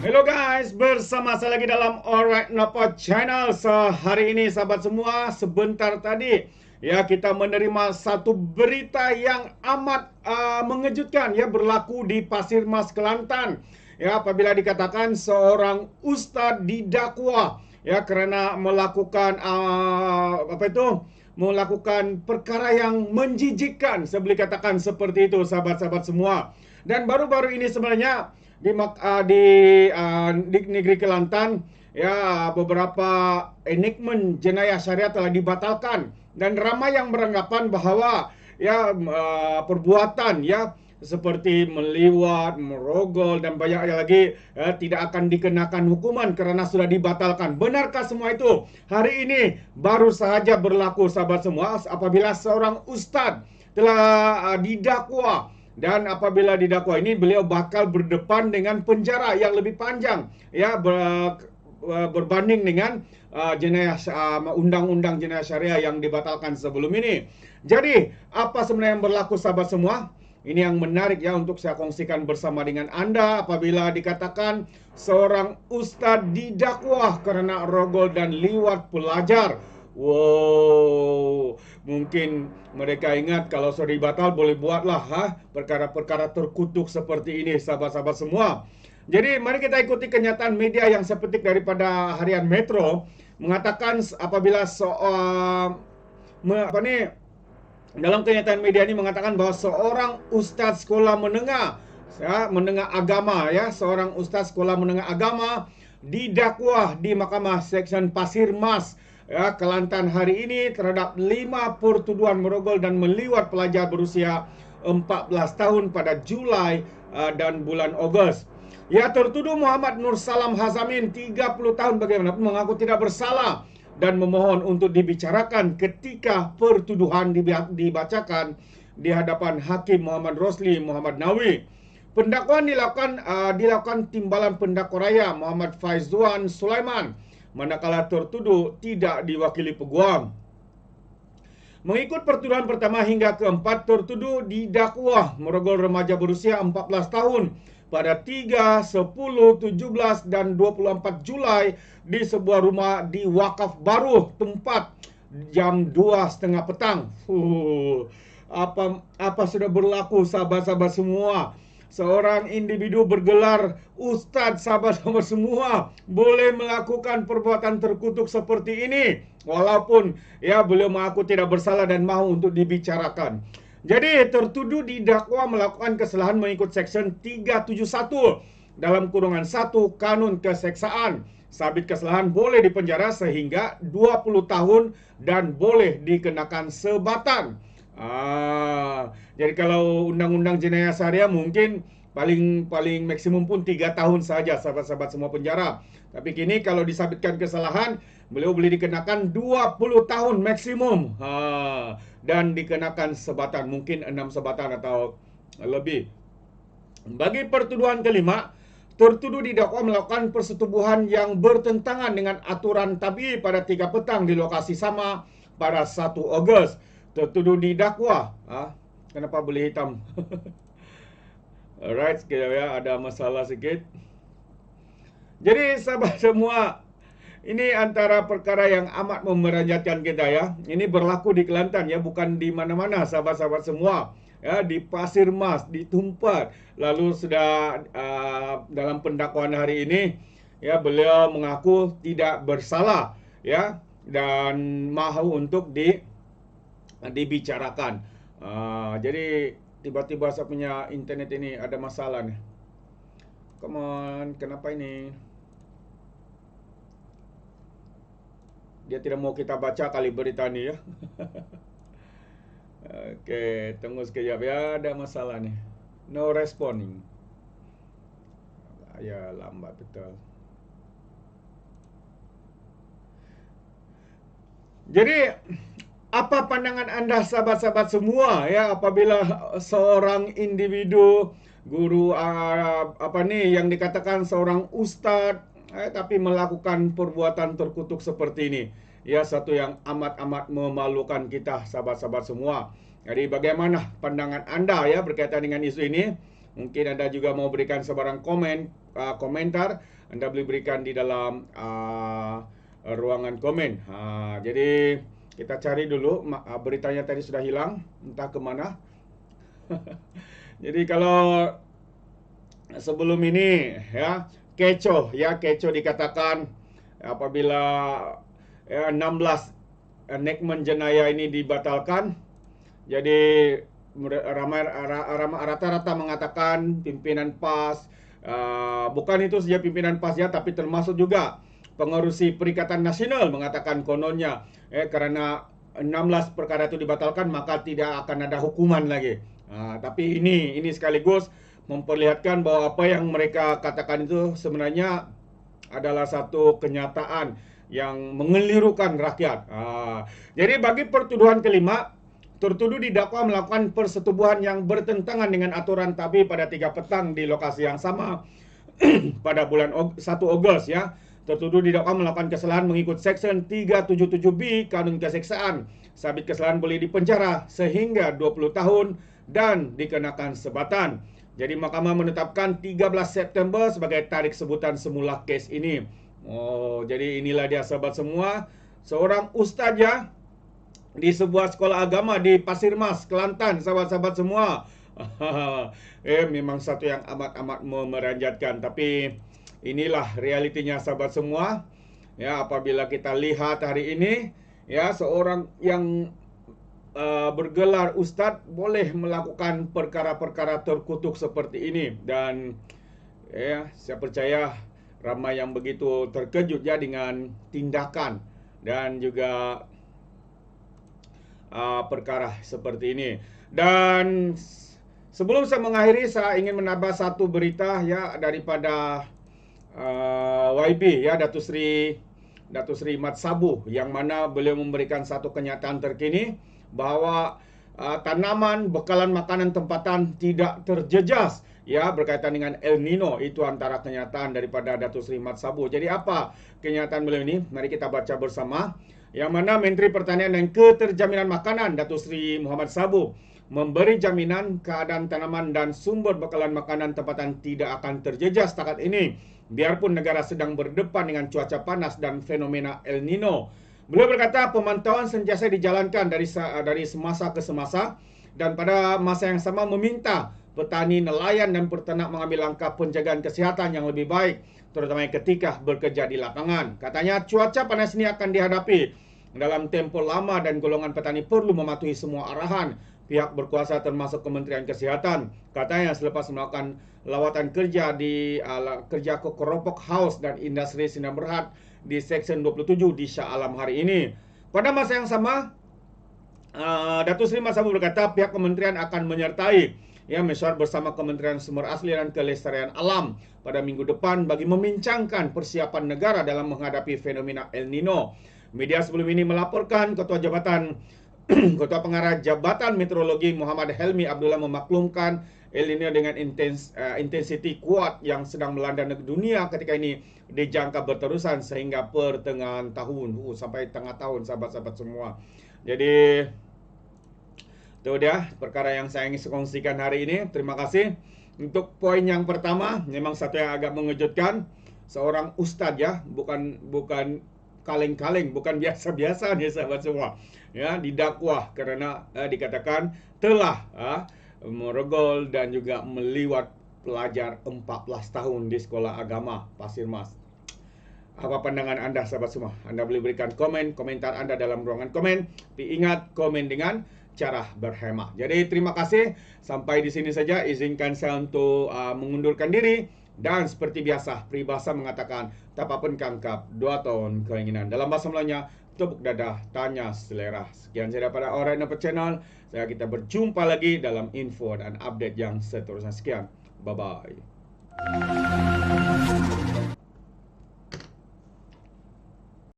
Hello guys, bersama saya lagi dalam Alright Napa Channel. Hari ini sahabat semua, sebentar tadi ya kita menerima satu berita yang amat mengejutkan ya, berlaku di Pasir Mas, Kelantan. Ya, apabila dikatakan seorang ustadz didakwa ya kerana melakukan melakukan perkara yang menjijikkan, saya boleh katakan seperti itu sahabat-sahabat semua. Dan baru-baru ini sebenarnya di negeri Kelantan ya, beberapa enactment jenayah syariah telah dibatalkan dan ramai yang beranggapan bahawa ya perbuatan ya seperti meliwat, merogol dan banyak lagi tidak akan dikenakan hukuman kerana sudah dibatalkan. Benarkah semua itu? Hari ini baru sahaja berlaku sahabat semua, apabila seorang ustaz telah didakwa. Dan apabila didakwa ini, beliau bakal berdepan dengan penjara yang lebih panjang ya, berbanding dengan undang-undang jenayah syariah yang dibatalkan sebelum ini. Jadi, apa sebenarnya yang berlaku sahabat semua? Ini yang menarik ya untuk saya kongsikan bersama dengan Anda. Apabila dikatakan seorang ustadz didakwa kerana rogol dan liwat pelajar. Wow, mungkin mereka ingat kalau sudah dibatal boleh buatlah perkara-perkara terkutuk seperti ini sahabat-sahabat semua. Jadi mari kita ikuti kenyataan media yang saya petik daripada Harian Metro, mengatakan apabila dalam kenyataan media ini mengatakan bahawa seorang ustaz sekolah menengah menengah agama ya, seorang ustaz sekolah menengah agama didakwa di Mahkamah Seksyen Pasir Mas ya, Kelantan hari ini terhadap 5 pertuduhan merogol dan meliwat pelajar berusia 14 tahun pada Julai dan bulan Ogos. Ya, tertuduh Muhammad Nur Salam Hazamin 30 tahun bagaimanapun mengaku tidak bersalah dan memohon untuk dibicarakan ketika pertuduhan dibacakan di hadapan Hakim Muhammad Rosli Muhammad Nawi. Pendakwaan dilakukan Timbalan Pendakwa Raya Muhammad Faizuan Sulaiman, manakala tertuduh tidak diwakili peguam. Mengikut pertuduhan pertama hingga keempat, tertuduh didakwa merogol remaja berusia 14 tahun pada 3, 10, 17 dan 24 Julai di sebuah rumah di Wakaf Baru tempat jam 2.30 petang. Apa sudah berlaku sahabat-sahabat semua? Seorang individu bergelar ustaz, sahabat-sahabat semua, boleh melakukan perbuatan terkutuk seperti ini walaupun ya beliau mengaku tidak bersalah dan mahu untuk dibicarakan. Jadi tertuduh didakwa melakukan kesalahan mengikut Seksyen 371 dalam kurungan 1 Kanun Keseksaan. Sabit kesalahan boleh dipenjara sehingga 20 tahun dan boleh dikenakan sebatan. Jadi kalau undang-undang jenayah syariah mungkin paling maksimum pun 3 tahun saja sahabat-sahabat semua penjara. Tapi kini kalau disabitkan kesalahan, beliau boleh dikenakan 20 tahun maksimum. Dan dikenakan sebatan, mungkin 6 sebatan atau lebih. Bagi pertuduhan kelima, tertuduh didakwa melakukan persetubuhan yang bertentangan dengan aturan tabii pada 3 petang di lokasi sama pada 1 Ogos. Tertuduh didakwa. Kenapa boleh hitam? Alright, sekejap ya, ada masalah sikit. Jadi sahabat semua, ini antara perkara yang amat memeranjatkan kita ya. Ini berlaku di Kelantan ya, bukan di mana-mana sahabat-sahabat semua. Ya, di Pasir Mas, di Tumpat. Lalu sudah dalam pendakwaan hari ini ya, beliau mengaku tidak bersalah ya, dan mahu untuk dibicarakan. Jadi tiba-tiba saya punya internet ini ada masalah nih. Come on, kenapa ini? Dia tidak mau kita baca kali berita ni ya. Okey, tunggu sekejap ya, ada masalah nih. No responding. Ya, lambat betul. Jadi apa pandangan anda sahabat-sahabat semua ya apabila seorang individu guru yang dikatakan seorang ustaz tapi melakukan perbuatan terkutuk seperti ini? Ya, satu yang amat-amat memalukan kita sahabat-sahabat semua. Jadi bagaimana pandangan anda ya berkaitan dengan isu ini? Mungkin anda juga mau berikan sebarang komentar, anda boleh berikan di dalam ruangan komen. Jadi kita cari dulu, beritanya tadi sudah hilang, entah ke mana. Jadi kalau sebelum ini ya kecoh dikatakan apabila 16 enactment jenayah ini dibatalkan. Jadi ramai rata-rata mengatakan pimpinan PAS, bukan itu saja pimpinan PAS ya, tapi termasuk juga pengerusi Perikatan Nasional mengatakan kononnya karena 16 perkara itu dibatalkan maka tidak akan ada hukuman lagi. Tapi ini sekaligus memperlihatkan bahwa apa yang mereka katakan itu sebenarnya adalah satu kenyataan yang mengelirukan rakyat. Jadi bagi pertuduhan kelima, tertuduh didakwa melakukan persetubuhan yang bertentangan dengan aturan TABI pada 3 petang di lokasi yang sama pada bulan 1 Ogos ya. Tertuduh didakwa melakukan kesalahan mengikut Seksyen 377B Kanun Keseksaan. Sabit kesalahan boleh dipenjara sehingga 20 tahun dan dikenakan sebatan. Jadi mahkamah menetapkan 13 September sebagai tarikh sebutan semula kes ini. Jadi inilah dia sahabat semua, seorang ustaz ya di sebuah sekolah agama di Pasir Mas, Kelantan, sahabat-sahabat semua. Memang satu yang amat-amat meranjatkan, tapi inilah realitinya sahabat semua. Ya, apabila kita lihat hari ini ya, seorang yang bergelar ustaz boleh melakukan perkara-perkara terkutuk seperti ini, dan ya saya percaya ramai yang begitu terkejut ya dengan tindakan dan juga perkara seperti ini. Dan sebelum saya mengakhiri, saya ingin menambah satu berita ya daripada YB ya, Datuk Seri Mat Sabu, yang mana beliau memberikan satu kenyataan terkini bahawa tanaman, bekalan makanan tempatan tidak terjejas ya berkaitan dengan El Nino. Itu antara kenyataan daripada Datuk Seri Mat Sabu. Jadi apa kenyataan beliau ini? Mari kita baca bersama. Yang mana Menteri Pertanian dan Keterjaminan Makanan Datuk Seri Muhammad Sabu memberi jaminan keadaan tanaman dan sumber bekalan makanan tempatan tidak akan terjejas setakat ini, biarpun negara sedang berdepan dengan cuaca panas dan fenomena El Nino. Beliau berkata pemantauan sentiasa dijalankan dari semasa ke semasa, dan pada masa yang sama meminta petani, nelayan dan peternak mengambil langkah penjagaan kesihatan yang lebih baik, terutama ketika bekerja di lapangan. Katanya cuaca panas ini akan dihadapi dalam tempoh lama dan golongan petani perlu mematuhi semua arahan pihak berkuasa termasuk Kementerian Kesihatan. Katanya selepas melakukan lawatan kerja kerja ke Keropok House dan Industri Sinar Berhad di Seksyen 27 di Shah Alam hari ini. Pada masa yang sama, Datuk Seri Mat Sabu berkata pihak kementerian akan menyertai mesyuarat bersama Kementerian Sumber Asli dan Kelestarian Alam pada minggu depan bagi membincangkan persiapan negara dalam menghadapi fenomena El Nino. Media sebelum ini melaporkan Ketua Pengarah Jabatan Meteorologi Muhammad Helmi Abdullah memaklumkan El Nino dengan intensiti kuat yang sedang melanda dunia ketika ini dijangka berterusan sehingga pertengahan tahun, sampai tengah tahun sahabat-sahabat semua. Jadi itu dia perkara yang saya ingin kongsikan hari ini. Terima kasih. Untuk poin yang pertama, memang satu yang agak mengejutkan. Seorang ustaz ya, bukan kaleng-kaleng, bukan biasa-biasa nih sahabat semua. Ya, didakwa kerana dikatakan telah meregol dan juga meliwat pelajar 14 tahun di sekolah agama Pasir Mas. Apa pandangan anda sahabat semua? Anda boleh berikan komentar anda dalam ruangan komen. Tapi ingat, komen dengan cara berhemat. Jadi terima kasih. Sampai di sini saja. Izinkan saya untuk mengundurkan diri. Dan seperti biasa, peribahasa mengatakan tapapun kangkap, 2 tahun keinginan. Dalam bahasa Melayunya, tepuk dadah, tanya selera. Sekian saya daripada Alright Nampak Channel. Kita berjumpa lagi dalam info dan update yang seterusnya. Sekian. Bye-bye.